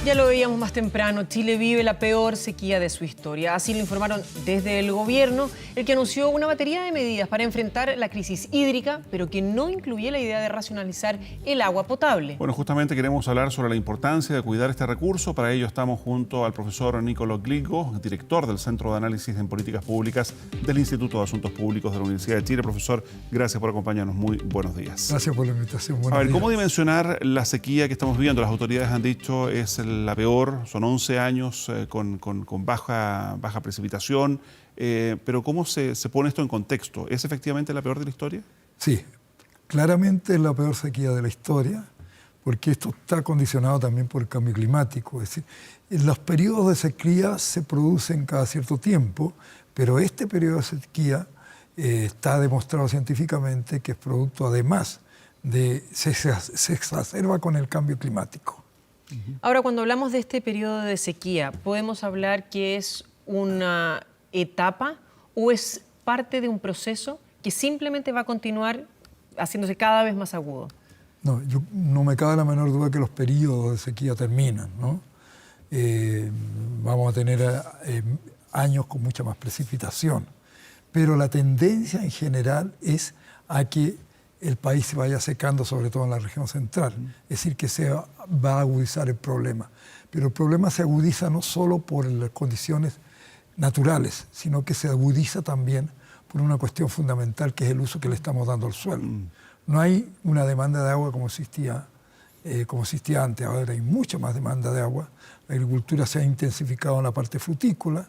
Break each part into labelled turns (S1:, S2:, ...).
S1: Ya lo veíamos más temprano, Chile vive la peor sequía de su historia. Así lo informaron desde el gobierno, el que anunció una batería de medidas para enfrentar la crisis hídrica, pero que no incluye la idea de racionalizar el agua potable.
S2: Bueno, justamente queremos hablar sobre la importancia de cuidar este recurso. Para ello estamos junto al profesor Nicolo Gligo, director del Centro de Análisis en Políticas Públicas del Instituto de Asuntos Públicos de la Universidad de Chile. Profesor, gracias por acompañarnos. Muy buenos días.
S3: Gracias por la invitación.
S2: A ver, ¿cómo dimensionar la sequía que estamos viviendo? Las autoridades han dicho es la peor, son 11 años con baja precipitación, pero ¿cómo se pone esto en contexto? ¿Es efectivamente la peor de la historia?
S3: Sí, claramente es la peor sequía de la historia, porque esto está condicionado también por el cambio climático. Es decir, los periodos de sequía se producen cada cierto tiempo, pero este periodo de sequía está demostrado científicamente que es producto además de se exacerba con el cambio climático.
S1: Ahora, cuando hablamos de este periodo de sequía, ¿podemos hablar que es una etapa o es parte de un proceso que simplemente va a continuar haciéndose cada vez más agudo?
S3: No, no me cabe la menor duda que los periodos de sequía terminan, ¿no? Vamos a tener años con mucha más precipitación, pero la tendencia en general es a que el país se vaya secando, sobre todo en la región central. Es decir, que se va a agudizar el problema. Pero el problema se agudiza no solo por las condiciones naturales, sino que se agudiza también por una cuestión fundamental, que es el uso que le estamos dando al suelo. No hay una demanda de agua como existía antes. Ahora hay mucha más demanda de agua. La agricultura se ha intensificado en la parte frutícola,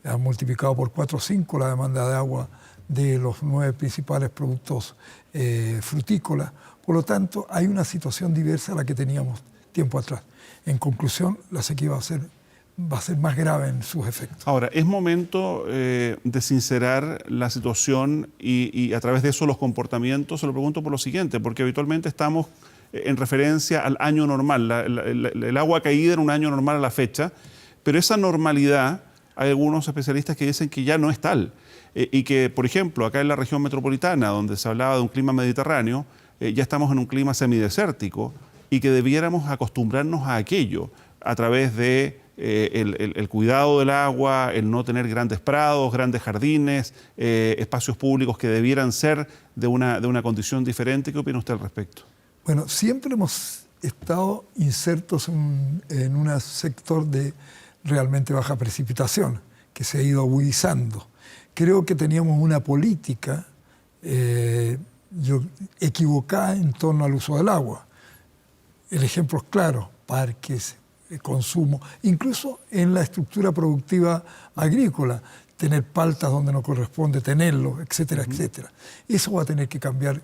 S3: ha multiplicado por 4 o 5 la demanda de agua de los 9 principales productos frutícolas. Por lo tanto, hay una situación diversa a la que teníamos tiempo atrás. En conclusión, la sequía va a ser más grave en sus efectos.
S2: Ahora, es momento de sincerar la situación y a través de eso los comportamientos. Se lo pregunto por lo siguiente, porque habitualmente estamos en referencia al año normal, el agua caída en un año normal a la fecha, pero esa normalidad, hay algunos especialistas que dicen que ya no es tal. Y que, por ejemplo, acá en la región metropolitana, donde se hablaba de un clima mediterráneo, ya estamos en un clima semidesértico y que debiéramos acostumbrarnos a aquello a través de el cuidado del agua, el no tener grandes prados, grandes jardines, espacios públicos que debieran ser de una condición diferente. ¿Qué opina usted al respecto?
S3: Bueno, siempre hemos estado insertos en un sector de realmente baja precipitación, que se ha ido agudizando. Creo que teníamos una política equivocada en torno al uso del agua. El ejemplo es claro: parques, consumo, incluso en la estructura productiva agrícola, tener paltas donde no corresponde tenerlo, etcétera, etcétera. Eso va a tener que cambiar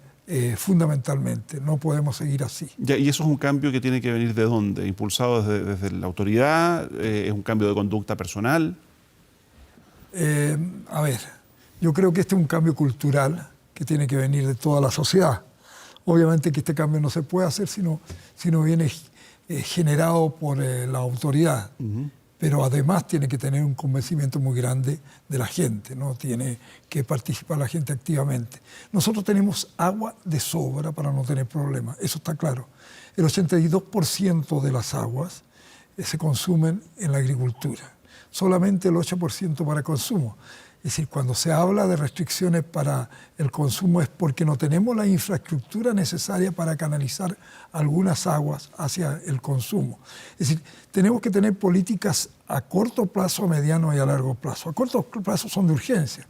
S3: fundamentalmente. No podemos seguir así.
S2: Ya, ¿y eso es un cambio que tiene que venir de dónde? ¿Impulsado desde la autoridad? ¿Es un cambio de conducta personal?
S3: A ver, yo creo que este es un cambio cultural que tiene que venir de toda la sociedad. Obviamente que este cambio no se puede hacer si no viene generado por la autoridad, pero además tiene que tener un convencimiento muy grande de la gente, ¿no? Tiene que participar la gente activamente. Nosotros tenemos agua de sobra para no tener problemas, eso está claro. El 82% de las aguas se consumen en la agricultura, solamente el 8% para consumo. Es decir, cuando se habla de restricciones para el consumo es porque no tenemos la infraestructura necesaria para canalizar algunas aguas hacia el consumo. Es decir, tenemos que tener políticas a corto plazo, a mediano y a largo plazo. A corto plazo son de urgencia.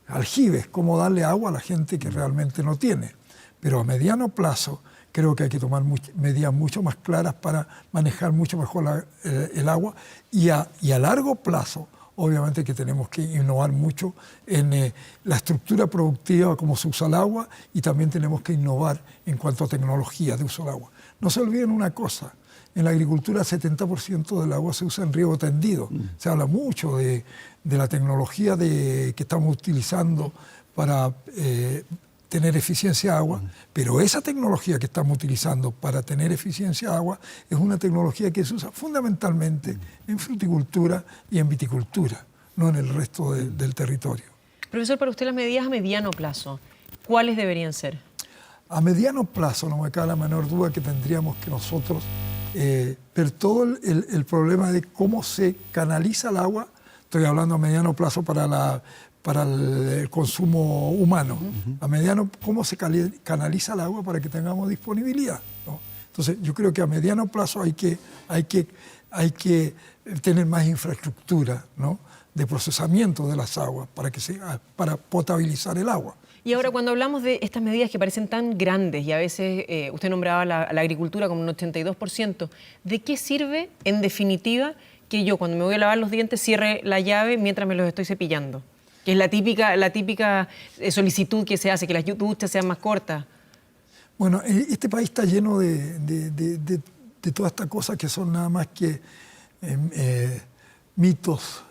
S3: Aljibes, cómo darle agua a la gente que realmente no tiene. Pero a mediano plazo creo que hay que tomar medidas mucho más claras para manejar mucho mejor el agua. Y a largo plazo, obviamente que tenemos que innovar mucho en la estructura productiva, cómo se usa el agua, y también tenemos que innovar en cuanto a tecnología de uso del agua. No se olviden una cosa: en la agricultura el 70% del agua se usa en riego tendido. Se habla mucho de la tecnología que estamos utilizando para tener eficiencia de agua, pero esa tecnología que estamos utilizando para tener eficiencia de agua es una tecnología que se usa fundamentalmente en fruticultura y en viticultura, no en el resto del territorio.
S1: Profesor, para usted las medidas a mediano plazo, ¿cuáles deberían ser?
S3: A mediano plazo no me cabe la menor duda que tendríamos que nosotros ver todo el problema de cómo se canaliza el agua. Estoy hablando a mediano plazo para el consumo humano. A mediano, cómo se canaliza el agua para que tengamos disponibilidad, ¿no? Entonces, yo creo que a mediano plazo hay que tener más infraestructura, ¿no?, de procesamiento de las aguas para potabilizar el agua.
S1: Y ahora, cuando hablamos de estas medidas que parecen tan grandes, y a veces usted nombraba a la agricultura como un 82%, ¿de qué sirve, en definitiva, que yo, cuando me voy a lavar los dientes, cierre la llave mientras me los estoy cepillando? Que es la típica solicitud que se hace, que las duchas sean más cortas.
S3: Bueno, este país está lleno de todas estas cosas que son nada más que mitos,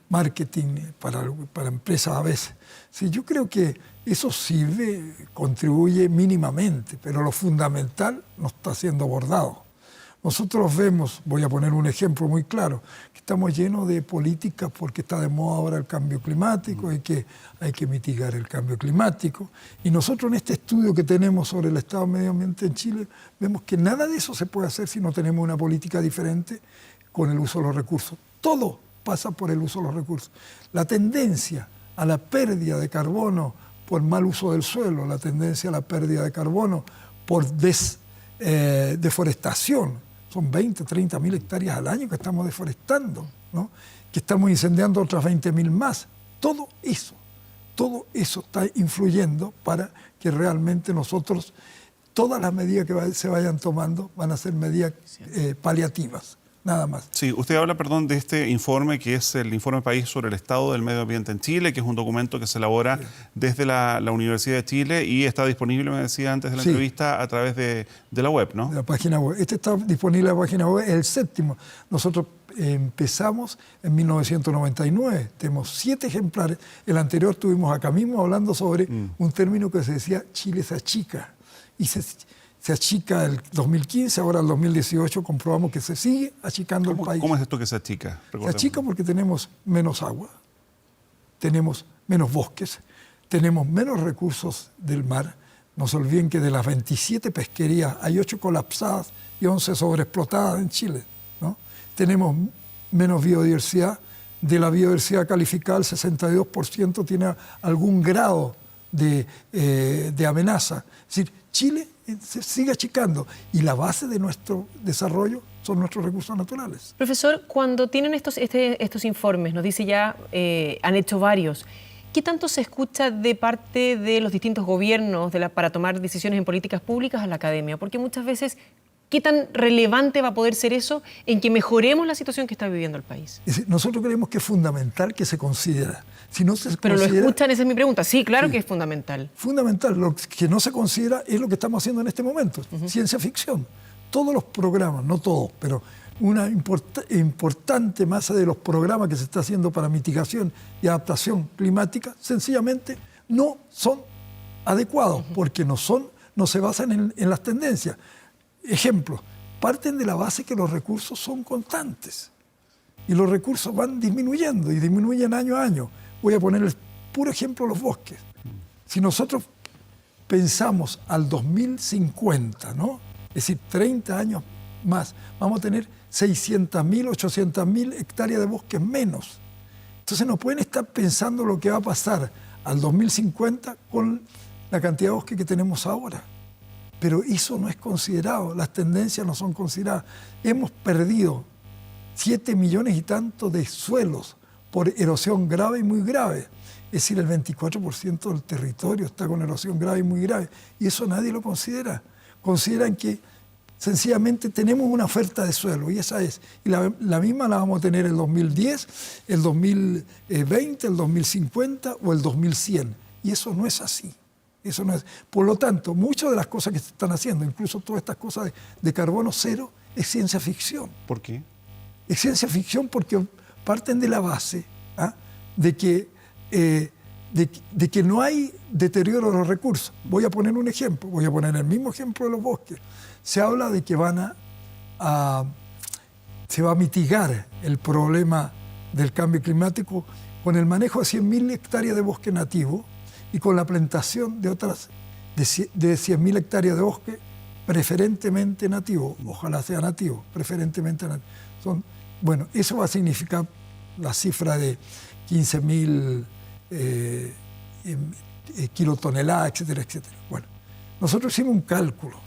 S3: marketing para empresas a veces. Sí, yo creo que eso sirve, contribuye mínimamente, pero lo fundamental no está siendo abordado. Nosotros vemos, voy a poner un ejemplo muy claro, que estamos llenos de políticas porque está de moda ahora el cambio climático y que hay que mitigar el cambio climático. Y nosotros en este estudio que tenemos sobre el estado del medio ambiente en Chile, vemos que nada de eso se puede hacer si no tenemos una política diferente con el uso de los recursos. Todo pasa por el uso de los recursos. La tendencia a la pérdida de carbono por mal uso del suelo, la tendencia a la pérdida de carbono por deforestación. Son 20, 30 mil hectáreas al año que estamos deforestando, ¿no?, que estamos incendiando otras 20.000 más. Todo eso está influyendo para que realmente nosotros, todas las medidas que se vayan tomando van a ser medidas paliativas. Nada más.
S2: Sí, usted habla, perdón, de este informe que es el Informe País sobre el Estado del Medio Ambiente en Chile, que es un documento que se elabora desde la Universidad de Chile y está disponible, me decía antes de la entrevista, a través de la web, ¿no?
S3: De la página web. Este está disponible en la página web, es el séptimo. Nosotros empezamos en 1999, tenemos 7 ejemplares. El anterior estuvimos acá mismo hablando sobre un término que se decía Chile se achica. Y se achica el 2015, ahora el 2018 comprobamos que se sigue achicando el país.
S2: ¿Cómo es esto que se achica?
S3: Se achica porque tenemos menos agua, tenemos menos bosques, tenemos menos recursos del mar. No se olviden que de las 27 pesquerías hay 8 colapsadas y 11 sobreexplotadas en Chile, ¿no? Tenemos menos biodiversidad. De la biodiversidad calificada, el 62% tiene algún grado de amenaza. Es decir, Chile se sigue achicando y la base de nuestro desarrollo son nuestros recursos naturales.
S1: Profesor, cuando tienen estos informes, nos dice ya, han hecho varios, ¿qué tanto se escucha de parte de los distintos gobiernos para tomar decisiones en políticas públicas a la academia? Porque muchas veces, ¿qué tan relevante va a poder ser eso en que mejoremos la situación que está viviendo el país?
S3: Es decir, nosotros creemos que es fundamental que se considera. Si no se
S1: Pero
S3: considera,
S1: lo escuchan, esa es mi pregunta. Sí, claro que es fundamental.
S3: Fundamental. Lo que no se considera es lo que estamos haciendo en este momento. Ciencia ficción. Todos los programas, no todos, pero una importante masa de los programas que se está haciendo para mitigación y adaptación climática, sencillamente no son adecuados, porque no se basan en las tendencias. Ejemplo, parten de la base que los recursos son constantes y los recursos van disminuyendo y disminuyen año a año. Voy a poner el puro ejemplo de los bosques. Si nosotros pensamos al 2050, ¿no?, es decir, 30 años más, vamos a tener 600.000, 800.000 hectáreas de bosques menos. Entonces no pueden estar pensando lo que va a pasar al 2050 con la cantidad de bosques que tenemos ahora. Pero eso no es considerado, las tendencias no son consideradas. Hemos perdido 7 millones y tanto de suelos por erosión grave y muy grave. Es decir, el 24% del territorio está con erosión grave y muy grave. Y eso nadie lo considera. Consideran que sencillamente tenemos una oferta de suelo, y esa es. Y la misma la vamos a tener el 2010, el 2020, el 2050 o el 2100. Y eso no es así. Eso no es. Por lo tanto, muchas de las cosas que se están haciendo, incluso todas estas cosas de carbono cero, es ciencia ficción.
S2: ¿Por qué?
S3: Es ciencia ficción porque parten de la base de que no hay deterioro de los recursos. Voy a poner un ejemplo, voy a poner el mismo ejemplo de los bosques. Se habla de que se va a mitigar el problema del cambio climático con el manejo de 100.000 hectáreas de bosque nativo y con la plantación de otras de 100.000 hectáreas de bosque preferentemente nativo, ojalá sea nativo, preferentemente nativo. Bueno, eso va a significar la cifra de 15.000 kilotoneladas, etcétera, etcétera. Bueno, nosotros hicimos un cálculo,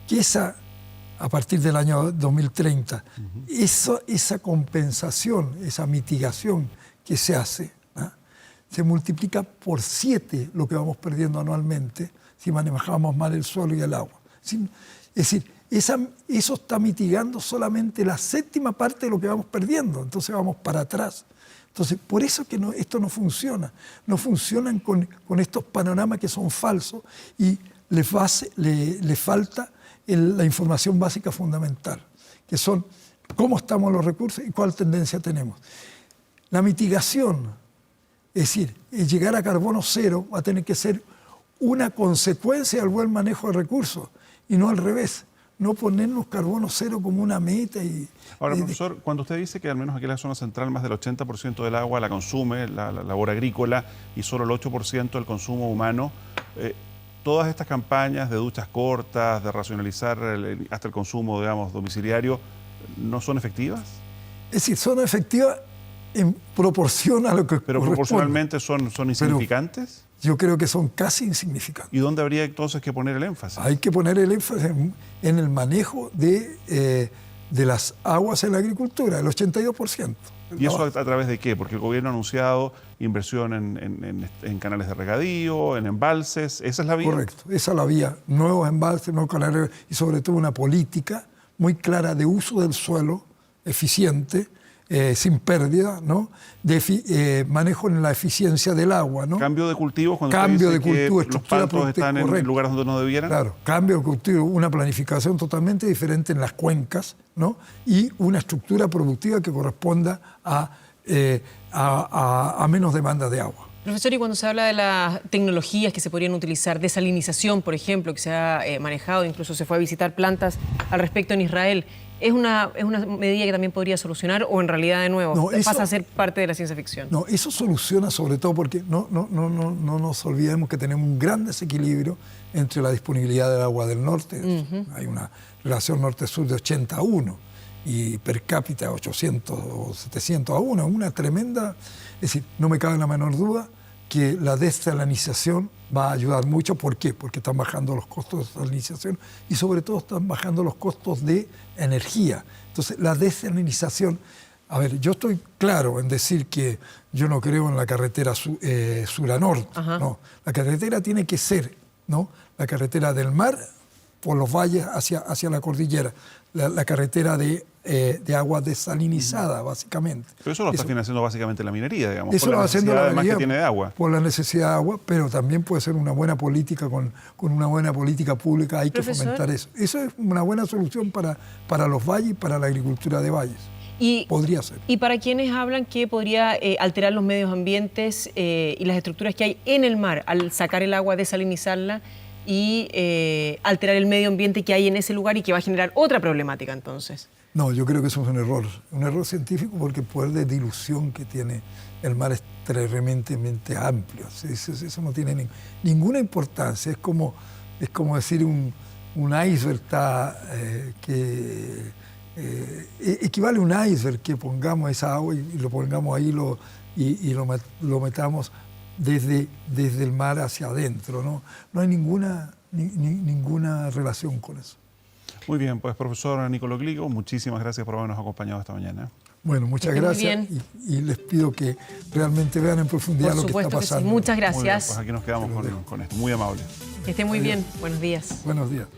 S3: que a partir del año 2030, esa compensación, esa mitigación que se hace, ¿no?, se multiplica por 7 lo que vamos perdiendo anualmente si manejamos mal el suelo y el agua. Es decir, eso está mitigando solamente la 7ª parte de lo que vamos perdiendo, entonces vamos para atrás. Entonces, por eso que esto no funciona. No funcionan con estos panoramas que son falsos y le falta la información básica fundamental, que son cómo estamos los recursos y cuál tendencia tenemos. La mitigación, es decir, el llegar a carbono cero va a tener que ser una consecuencia del buen manejo de recursos y no al revés. No ponernos carbono cero como una meta.
S2: Ahora, profesor, cuando usted dice que al menos aquí en la zona central más del 80% del agua la consume la labor agrícola y solo el 8% del consumo humano, todas estas campañas de duchas cortas, de racionalizar hasta el consumo, digamos, domiciliario, ¿no son efectivas?
S3: Es decir, son efectivas en proporción a lo que
S2: ¿Pero proporcionalmente son insignificantes?
S3: Yo creo que son casi insignificantes.
S2: ¿Y dónde habría entonces que poner el énfasis?
S3: Hay que poner el énfasis en el manejo de las aguas en la agricultura, el 82%.
S2: ¿Y eso a través de qué? Porque el gobierno ha anunciado inversión en canales de regadío, en embalses. ¿Esa es la vía?
S3: Correcto, esa es la vía. Nuevos embalses, nuevos canales y sobre todo una política muy clara de uso del suelo eficiente, sin pérdida, ¿no? Manejo en la eficiencia del agua, ¿no?
S2: Cambio de cultivos cuando
S3: cambio
S2: usted
S3: de
S2: dice
S3: cultivo,
S2: que los pastos están en lugares donde no debieran.
S3: Claro, cambio de cultivo, una planificación totalmente diferente en las cuencas, ¿no? Y una estructura productiva que corresponda a menos demanda de agua.
S1: Profesor, y cuando se habla de las tecnologías que se podrían utilizar, desalinización, por ejemplo, que se ha manejado, incluso se fue a visitar plantas al respecto en Israel, ¿es una medida que también podría solucionar o en realidad de nuevo pasa a ser parte de la ciencia ficción?
S3: No, eso soluciona sobre todo porque no nos olvidemos que tenemos un gran desequilibrio entre la disponibilidad del agua del norte. Hay una relación norte-sur de 80-1 y per cápita 800 o 700-1, una tremenda. Es decir, no me cabe la menor duda que la desalinización va a ayudar mucho. ¿Por qué? Porque están bajando los costos de desalinización y sobre todo están bajando los costos de energía. Entonces, la desalinización... A ver, yo estoy claro en decir que yo no creo en la carretera sur a norte. No, la carretera tiene que ser, ¿no?, la carretera del mar por los valles hacia la cordillera, la carretera de agua desalinizada, básicamente.
S2: Pero eso lo está financiando básicamente la minería, digamos,
S3: eso
S2: por
S3: lo
S2: la
S3: va haciendo la
S2: necesidad
S3: minería,
S2: además que tiene de agua.
S3: Por la necesidad de agua, pero también puede ser una buena política, con una buena política pública, hay que fomentar eso. Eso es una buena solución para los valles y para la agricultura de valles. Podría ser.
S1: Y para quienes hablan que podría alterar los medios ambientes y las estructuras que hay en el mar al sacar el agua, desalinizarla y alterar el medio ambiente que hay en ese lugar y que va a generar otra problemática entonces.
S3: No, yo creo que eso es un error científico, porque el poder de dilución que tiene el mar es tremendamente amplio. Eso no tiene ninguna importancia. Es como decir un iceberg equivale a un iceberg que pongamos esa agua y lo pongamos ahí y lo metamos desde el mar hacia adentro, ¿no? No hay ninguna relación con eso.
S2: Muy bien, pues profesor Nicolò Gligo, muchísimas gracias por habernos acompañado esta mañana.
S3: Bueno, muchas gracias y les pido que realmente vean en profundidad lo que está pasando.
S1: Sí. Muchas gracias.
S2: Muy bien, pues aquí nos quedamos con esto, muy amable.
S1: Que esté muy bien, buenos días.
S3: Buenos días.